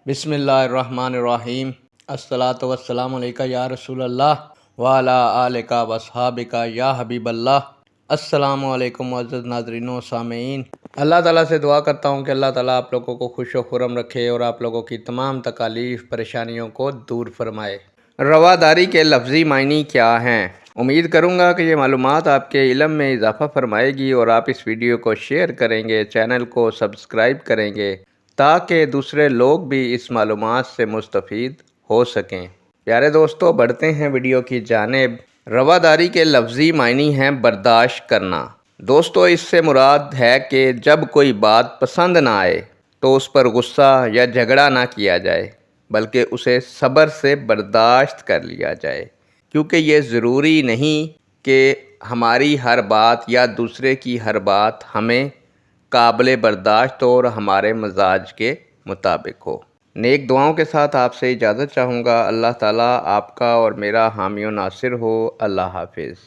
बिस्मिल्लाहिर्रहमानिर्रहीम। अस्सलातु वस्सलामु अलैका या रसूल अल्लाह व अला आलिका व अस्हाबिका या हबीब अल्लाह। अस्सलामु अलैकुम मुअज़्ज़ज़ नाज़रीन व सामीन। अल्लाह ताला से दुआ करता हूँ कि अल्लाह ताला आप लोगों को खुश व खुर्रम रखे और आप लोगों की तमाम तकालीफ परेशानियों को दूर फरमाए। रवादारी के लफ्ज़ी मायने क्या हैं? उम्मीद करूँगा कि ये मालूमात आपके इल्म में इजाफ़ा फरमाएगी और आप इस वीडियो को शेयर करेंगे, चैनल को सब्सक्राइब करेंगे ताकि दूसरे लोग भी इस मालूमात से मुस्तफ़ीद हो सकें। प्यारे दोस्तों, बढ़ते हैं वीडियो की जानिब। रवादारी के लफ्ज़ी मायने हैं बर्दाश्त करना। दोस्तों, इससे मुराद है कि जब कोई बात पसंद ना आए तो उस पर गुस्सा या झगड़ा ना किया जाए, बल्कि उसे सब्र से बर्दाश्त कर लिया जाए, क्योंकि ये ज़रूरी नहीं कि हमारी हर बात या दूसरे की हर बात हमें काबिल बर्दाश्त और हमारे मजाज के मुताबिक हो। नेक दुआओं के साथ आपसे इजाज़त चाहूँगा। अल्लाह ताला आपका और मेरा हामी और नासिर हो। अल्लाह हाफिज़।